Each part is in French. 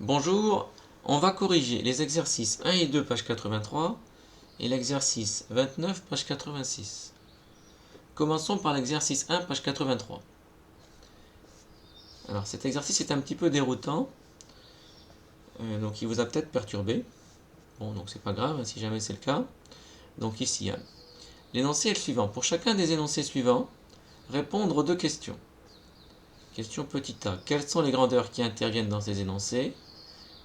Bonjour, on va corriger les exercices 1 et 2, page 83, et l'exercice 29, page 86. Commençons par l'exercice 1, page 83. Alors cet exercice est un petit peu déroutant, donc il vous a peut-être perturbé. Bon, donc c'est pas grave si jamais c'est le cas. Donc ici, l'énoncé est le suivant. Pour chacun des énoncés suivants, répondre aux deux questions. Question petit a. Quelles sont les grandeurs qui interviennent dans ces énoncés?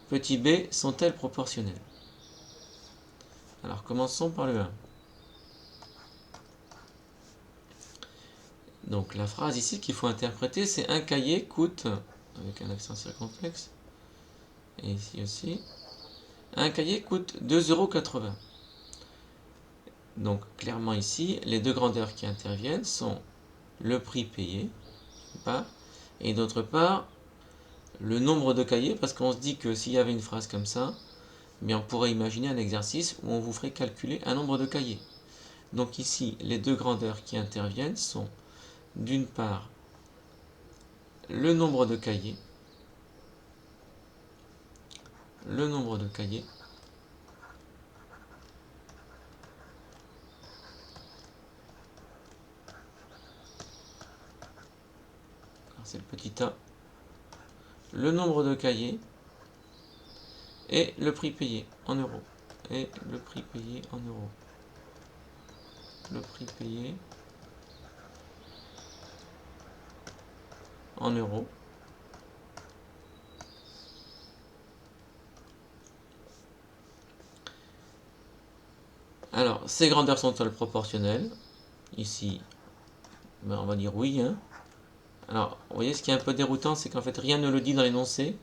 Petit b, sont-elles proportionnelles? Alors commençons par le 1. Donc la phrase ici qu'il faut interpréter, c'est un cahier coûte, avec un accent circonflexe, et ici aussi, un cahier coûte 2,80 €. Donc clairement ici, les deux grandeurs qui interviennent sont le prix payé, d'une part, et d'autre part, le nombre de cahiers, parce qu'on se dit que s'il y avait une phrase comme ça, mais on pourrait imaginer un exercice où on vous ferait calculer un nombre de cahiers. Donc ici, les deux grandeurs qui interviennent sont d'une part le nombre de cahiers, le nombre de cahiers, c'est le petit a, le nombre de cahiers et le prix payé en euros. Et le prix payé en euros. Le prix payé en euros. Alors, ces grandeurs sont-elles proportionnelles? Ici, ben on va dire oui. Alors, vous voyez, ce qui est un peu déroutant, c'est qu'en fait, rien ne le dit dans l'énoncé.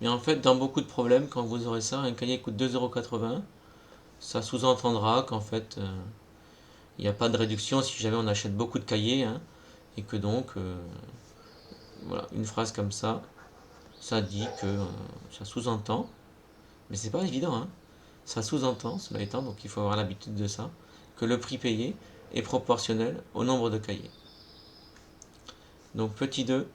Mais en fait, dans beaucoup de problèmes, quand vous aurez ça, un cahier coûte 2,80 €, ça sous-entendra qu'en fait, il n'y a pas de réduction si jamais on achète beaucoup de cahiers, et que donc, voilà, une phrase comme ça dit que ça sous-entend, mais c'est pas évident, ça sous-entend, cela étant, donc il faut avoir l'habitude de ça, que le prix payé est proportionnel au nombre de cahiers. Donc petit 2,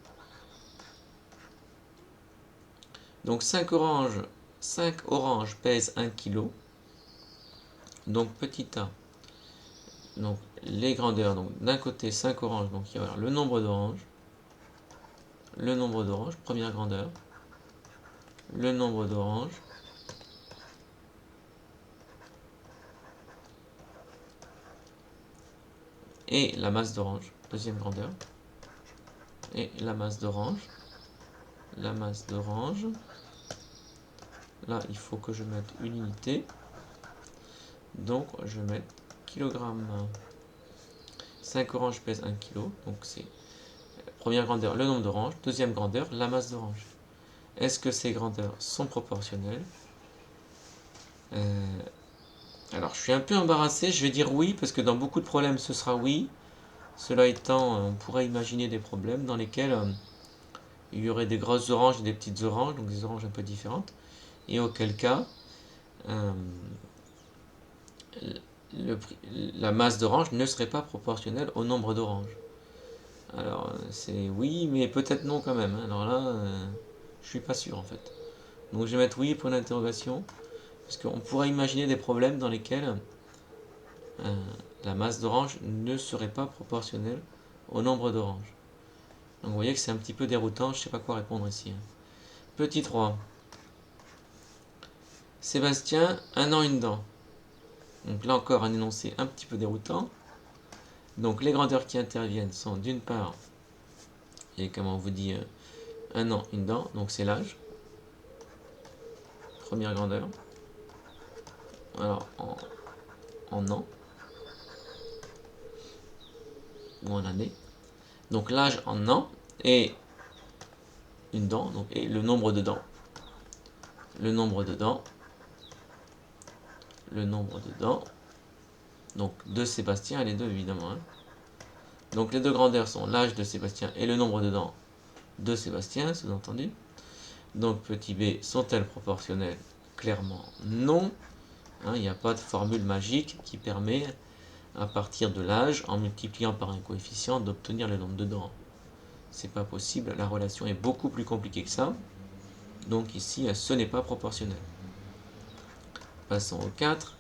donc 5 oranges pèsent 1 kg, donc petit a, donc les grandeurs, donc d'un côté 5 oranges, donc il va y avoir le nombre d'oranges, première grandeur, le nombre d'oranges, et la masse d'orange, deuxième grandeur, et la masse d'orange, là il faut que je mette une unité, donc je vais mettre kilogramme. 5 oranges pèsent 1 kg, donc c'est première grandeur le nombre d'oranges, deuxième grandeur la masse d'orange. Est-ce que ces grandeurs sont proportionnelles? Alors je suis un peu embarrassé, je vais dire oui, parce que dans beaucoup de problèmes ce sera oui. Cela étant, on pourrait imaginer des problèmes dans lesquels il y aurait des grosses oranges et des petites oranges, donc des oranges un peu différentes, et auquel cas euh, la masse d'orange ne serait pas proportionnelle au nombre d'oranges. Alors c'est oui, mais peut-être non quand même. Alors là, je suis pas sûr en fait. Donc je vais mettre oui pour l'interrogation, parce qu'on pourrait imaginer des problèmes dans lesquels la masse d'orange ne serait pas proportionnelle au nombre d'oranges. Donc vous voyez que c'est un petit peu déroutant, je ne sais pas quoi répondre ici. Petit 3. Sébastien, un an, une dent. Donc là encore un énoncé un petit peu déroutant. Donc les grandeurs qui interviennent sont d'une part, et comme on vous dit, un an, une dent, donc c'est l'âge. Première grandeur. Alors en an, ou en année. Donc l'âge en an et une dent, donc, et le nombre de dents. Le nombre de dents. Le nombre de dents. Donc de Sébastien et les deux évidemment. Donc les deux grandeurs sont l'âge de Sébastien et le nombre de dents de Sébastien, sous-entendu. Donc petit b, sont-elles proportionnelles? Clairement non. Il n'y a pas de formule magique qui permet, à partir de l'âge, en multipliant par un coefficient, d'obtenir le nombre de dents. C'est pas possible, la relation est beaucoup plus compliquée que ça. Donc ici, ce n'est pas proportionnel. Passons au 4.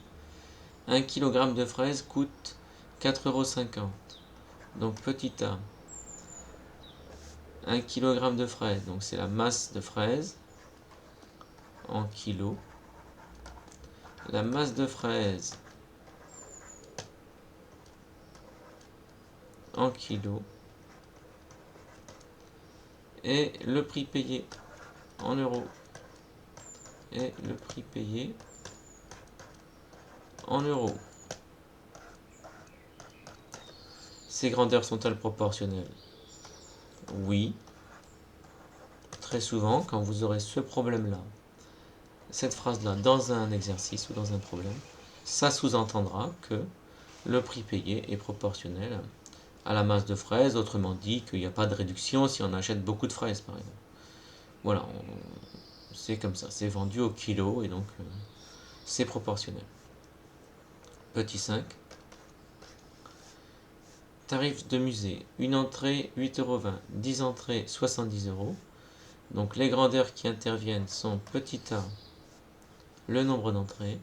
1 kg de fraises coûte 4,50 €. Donc petit a, 1 kg de fraises, donc c'est la masse de fraises en kilos. La masse de fraises en kilos et le prix payé en euros et le prix payé en euros. Ces grandeurs sont-elles proportionnelles? Oui. Très souvent, quand vous aurez ce problème-là, cette phrase-là, dans un exercice ou dans un problème, ça sous-entendra que le prix payé est proportionnel à la masse de fraises, autrement dit qu'il n'y a pas de réduction si on achète beaucoup de fraises, par exemple. Voilà, c'est comme ça, c'est vendu au kilo et donc c'est proportionnel. Petit 5. Tarif de musée, une entrée 8,20 €, 10 entrées 70 €. Donc les grandeurs qui interviennent sont petit a, le nombre d'entrées,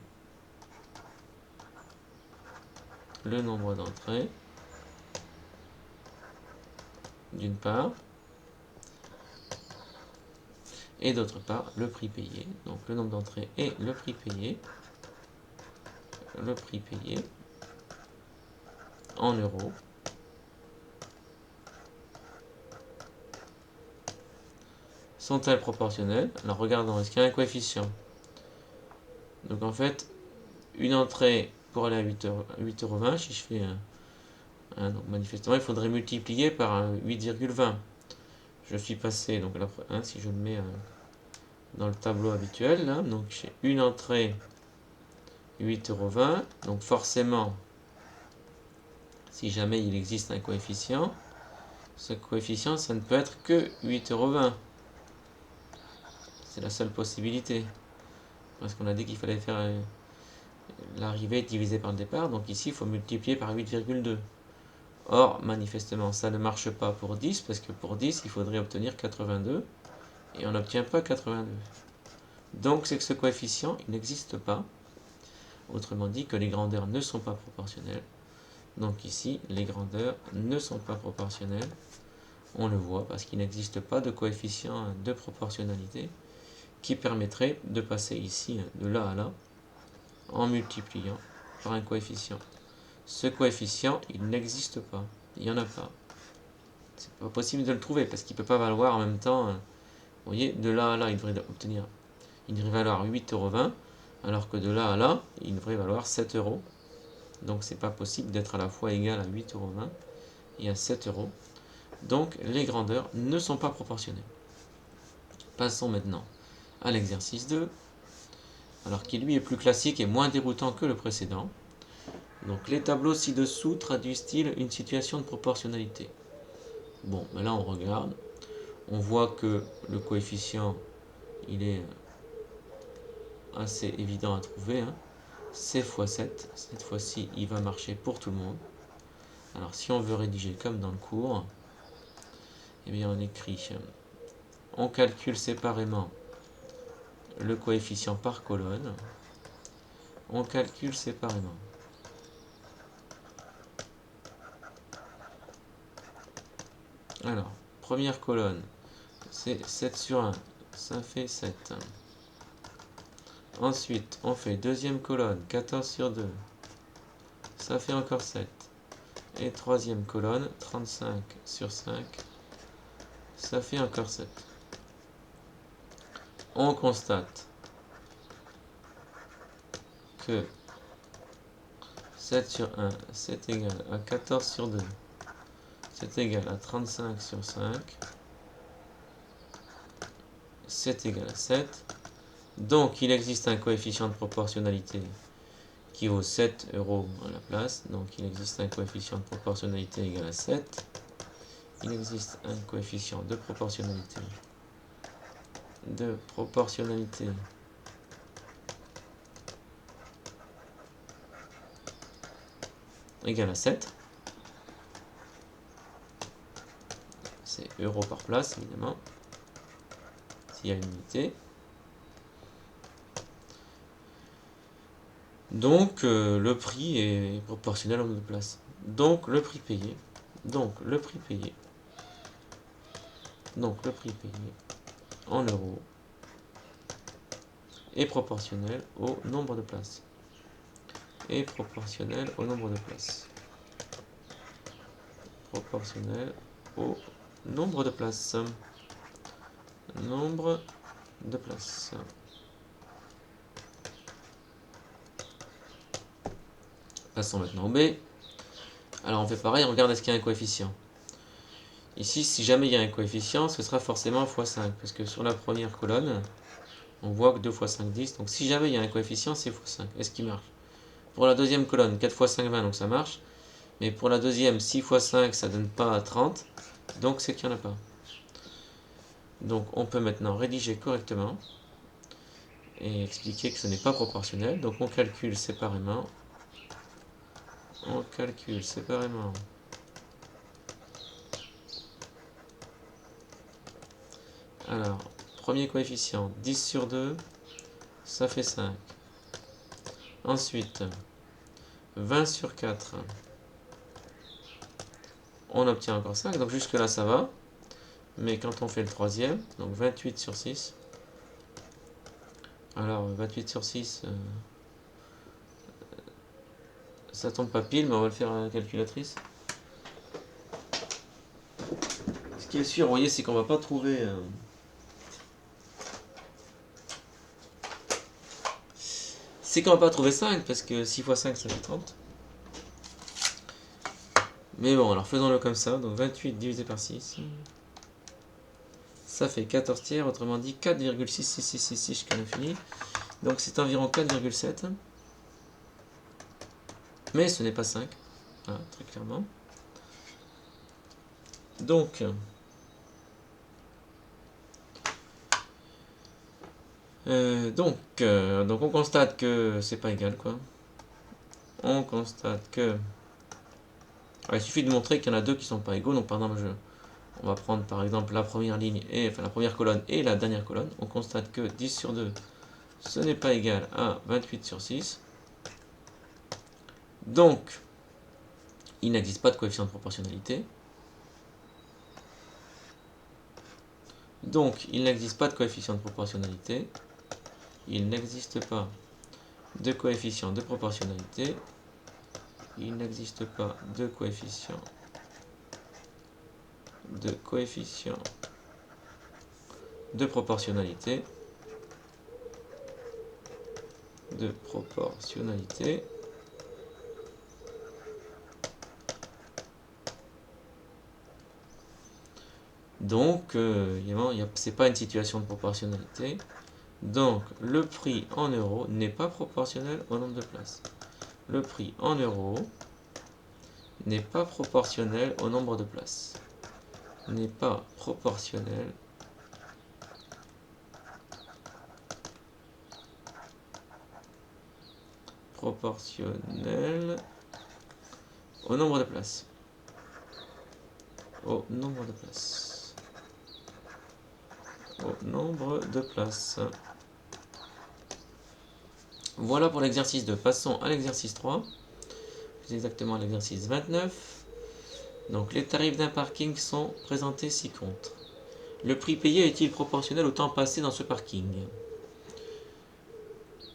d'une part, et d'autre part le prix payé, donc le nombre d'entrées et le prix payé en euros. Sont-elles proportionnelles? Alors regardons, est-ce qu'il y a un coefficient? Donc en fait, une entrée pour aller à 8,20 €, si je fais donc manifestement il faudrait multiplier par 8,20. Je suis passé, donc là, si je le mets dans le tableau habituel, là, donc j'ai une entrée 8,20 €, donc forcément, si jamais il existe un coefficient, ce coefficient, ça ne peut être que 8,20 €. C'est la seule possibilité. Parce qu'on a dit qu'il fallait faire l'arrivée divisée par le départ, donc ici il faut multiplier par 8,2. Or, manifestement, ça ne marche pas pour 10, parce que pour 10, il faudrait obtenir 82, et on n'obtient pas 82. Donc c'est que ce coefficient, il n'existe pas. Autrement dit, que les grandeurs ne sont pas proportionnelles. Donc ici, les grandeurs ne sont pas proportionnelles. On le voit parce qu'il n'existe pas de coefficient de proportionnalité qui permettrait de passer ici de là à là en multipliant par un coefficient. Ce coefficient, il n'existe pas. Il n'y en a pas. C'est pas possible de le trouver parce qu'il ne peut pas valoir en même temps. Vous voyez, de là à là, il devrait valoir 8,20 €, alors que de là à là, il devrait valoir 7 €. Donc c'est pas possible d'être à la fois égal à 8,20 € et à 7 €. Donc les grandeurs ne sont pas proportionnelles. Passons maintenant à l'exercice 2, alors qui lui est plus classique et moins déroutant que le précédent. Donc les tableaux ci-dessous traduisent-ils une situation de proportionnalité? Bon, ben là on regarde, on voit que le coefficient, il est assez évident à trouver, hein. C'est x 7, cette fois-ci il va marcher pour tout le monde. Alors si on veut rédiger comme dans le cours, eh bien on écrit, on calcule séparément le coefficient par colonne, on calcule séparément. Alors, première colonne, c'est 7 sur 1, ça fait 7. Ensuite, on fait deuxième colonne, 14 sur 2, ça fait encore 7. Et troisième colonne, 35 sur 5, ça fait encore 7. On constate que 7 sur 1, c'est égal à 14 sur 2, c'est égal à 35 sur 5, c'est égal à 7. Donc il existe un coefficient de proportionnalité qui vaut 7 € à la place. Donc il existe un coefficient de proportionnalité égal à 7. Il existe un coefficient de proportionnalité égal à 7. C'est euros par place, évidemment, s'il y a une unité. Donc le prix est proportionnel au nombre de places. Donc le prix payé. Donc le prix payé. Donc le prix payé en euros est proportionnel au nombre de places. Est proportionnel au nombre de places. Proportionnel au nombre de places. Nombre de places. Passons maintenant au B. Alors on fait pareil, on regarde est-ce qu'il y a un coefficient. Ici, si jamais il y a un coefficient, ce sera forcément x5, parce que sur la première colonne, on voit que 2 x 5, 10. Donc si jamais il y a un coefficient, c'est x5. Est-ce qu'il marche? Pour la deuxième colonne, 4 x 5, 20, donc ça marche. Mais pour la deuxième, 6 x 5, ça donne pas 30. Donc c'est qu'il n'y en a pas. Donc on peut maintenant rédiger correctement et expliquer que ce n'est pas proportionnel. Donc on calcule séparément. On calcule séparément. Alors, premier coefficient, 10 sur 2, ça fait 5. Ensuite, 20 sur 4, on obtient encore 5. Donc jusque là, ça va. Mais quand on fait le troisième, donc 28 sur 6, alors 28 sur 6, ça tombe pas pile, mais on va le faire à la calculatrice. Ce qui est sûr, vous voyez, c'est qu'on va pas trouver... c'est qu'on va pas trouver 5, parce que 6 x 5, ça fait 30. Mais bon, alors faisons-le comme ça. Donc 28 divisé par 6, ça fait 14 tiers, autrement dit 4,66666 jusqu'à l'infini. Donc c'est environ 4,7. Mais ce n'est pas 5, voilà, très clairement. Donc on constate que c'est pas égal, quoi. On constate que... Alors, il suffit de montrer qu'il y en a deux qui sont pas égaux. Donc par exemple, on va prendre par exemple la première ligne, enfin la première colonne et la dernière colonne. On constate que 10 sur 2, ce n'est pas égal à 28 sur 6. Donc, il n'existe pas de coefficient de proportionnalité. Donc, il n'existe pas de coefficient de proportionnalité. Il n'existe pas de coefficient de proportionnalité. Il n'existe pas de coefficient de proportionnalité. Donc, c'est pas une situation de proportionnalité. Donc, le prix en euros n'est pas proportionnel au nombre de places. Le prix en euros n'est pas proportionnel au nombre de places. N'est pas proportionnel au nombre de places. Au nombre de places. Au nombre de places. Voilà pour l'exercice 2. Passons à l'exercice 3. Plus exactement à l'exercice 29. Donc les tarifs d'un parking sont présentés ci-contre. Le prix payé est-il proportionnel au temps passé dans ce parking?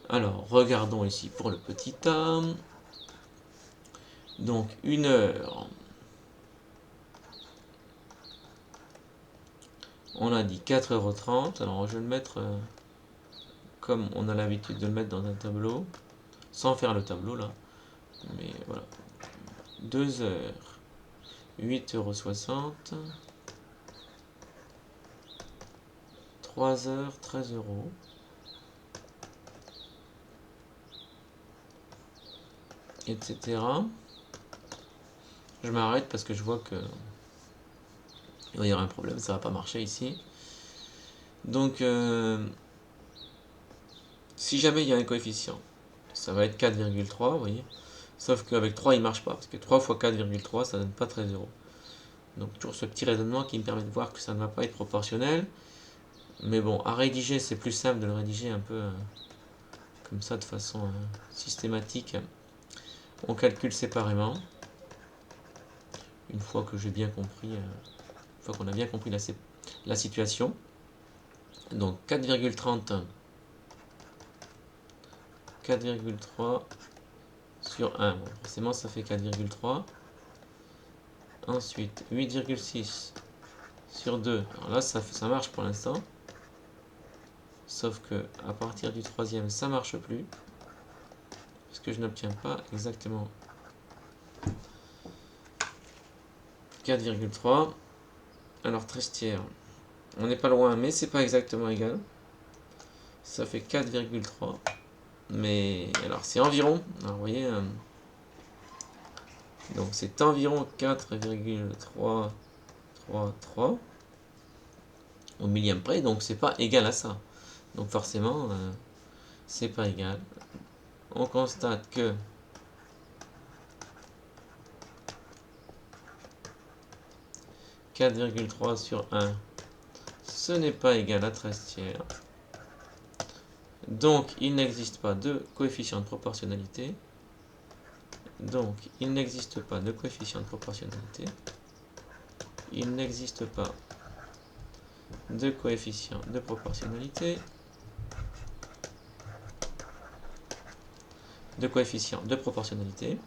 Alors, regardons ici pour le petit a. Donc, 1 heure. On a dit 4,30 €. Alors, je vais le mettre comme on a l'habitude de le mettre dans un tableau. Sans faire le tableau, là. Mais voilà. 2 heures. 8,60 €. 3 heures, 13 €. Etc. Je m'arrête parce que je vois que il va y avoir un problème, ça va pas marcher ici. Donc, si jamais il y a un coefficient, ça va être 4,3, vous voyez. Sauf qu'avec 3, il marche pas, parce que 3 fois 4,3, ça donne pas 13 €. Donc, toujours ce petit raisonnement qui me permet de voir que ça ne va pas être proportionnel. Mais bon, à rédiger, c'est plus simple de le rédiger un peu comme ça de façon systématique. On calcule séparément. Une fois que j'ai bien compris, une fois qu'on a bien compris la situation. Donc 4,30, 4,3 sur 1. Bon, forcément, ça fait 4,3. Ensuite, 8,6 sur 2. Alors là, ça marche pour l'instant. Sauf que à partir du troisième, ça marche plus. Parce que je n'obtiens pas exactement 4,3. Alors 13 tiers. On n'est pas loin, mais c'est pas exactement égal. Ça fait 4,3. Mais alors c'est environ. Alors vous voyez. Donc c'est environ 4,333 au millième près. Donc c'est pas égal à ça. Donc forcément, c'est pas égal. On constate que 4,3 sur 1, ce n'est pas égal à 13 tiers. Donc, il n'existe pas de coefficient de proportionnalité. Donc, il n'existe pas de coefficient de proportionnalité. Il n'existe pas de coefficient de proportionnalité. De coefficient de proportionnalité.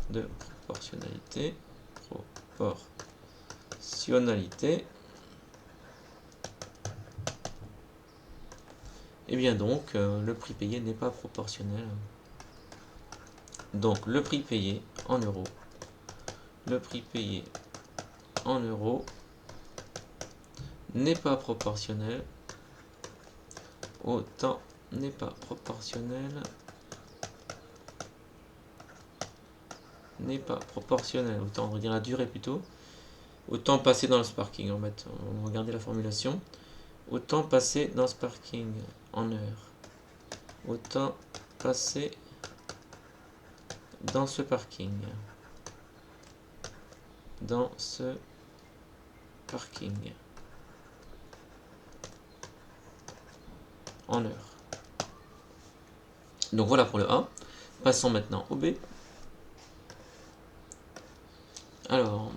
De proportionnalité. Proportionnalité. Et bien donc, le prix payé n'est pas proportionnel. Donc, le prix payé en euros. Le prix payé en euros n'est pas proportionnel au temps, n'est pas proportionnel, n'est pas proportionnel au temps, on va dire la durée plutôt, au temps passé dans le sparking. En fait, on va regarder la formulation. Au temps passé dans le sparking en heure. Au temps passé dans ce parking. Dans ce parking. En heure. Donc voilà pour le A. Passons maintenant au B. Alors,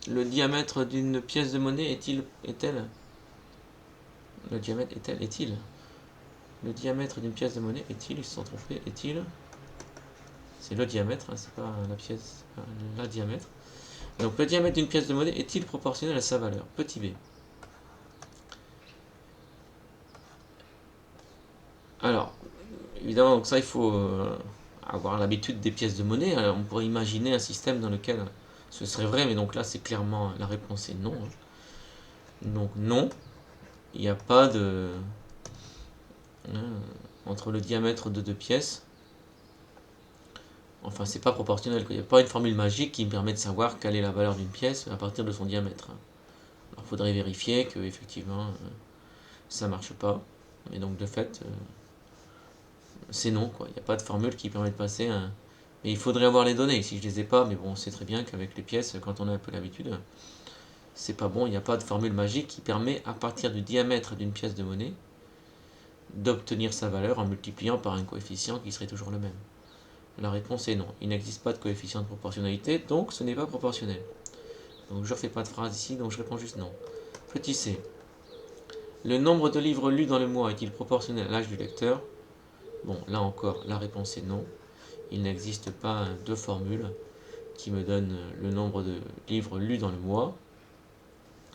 le diamètre d'une pièce de monnaie est-elle Le diamètre est-il Le diamètre d'une pièce de monnaie est-il Ils se sont trompés. Est-il C'est le diamètre, hein, c'est pas la pièce, la diamètre. Et donc le diamètre d'une pièce de monnaie est-il proportionnel à sa valeur? Petit b. Alors, évidemment, donc ça il faut avoir l'habitude des pièces de monnaie. Alors, on pourrait imaginer un système dans lequel ce serait vrai, mais donc là c'est clairement, la réponse est non. Donc non, il n'y a pas de... entre le diamètre de deux pièces, enfin c'est pas proportionnel, il n'y a pas une formule magique qui me permet de savoir quelle est la valeur d'une pièce à partir de son diamètre. Alors il faudrait vérifier que effectivement ça marche pas, et donc de fait c'est non, quoi. Il n'y a pas de formule qui permet de passer un... Mais il faudrait avoir les données, si je les ai pas, mais bon on sait très bien qu'avec les pièces, quand on a un peu l'habitude, c'est pas bon, il n'y a pas de formule magique qui permet à partir du diamètre d'une pièce de monnaie d'obtenir sa valeur en multipliant par un coefficient qui serait toujours le même. La réponse est non. Il n'existe pas de coefficient de proportionnalité, donc ce n'est pas proportionnel. Donc je ne refais pas de phrase ici, donc je réponds juste non. Petit c. Le nombre de livres lus dans le mois est-il proportionnel à l'âge du lecteur? Bon, là encore, la réponse est non. Il n'existe pas de formule qui me donne le nombre de livres lus dans le mois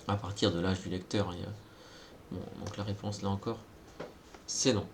à partir de l'âge du lecteur. Bon, donc la réponse, là encore, c'est non.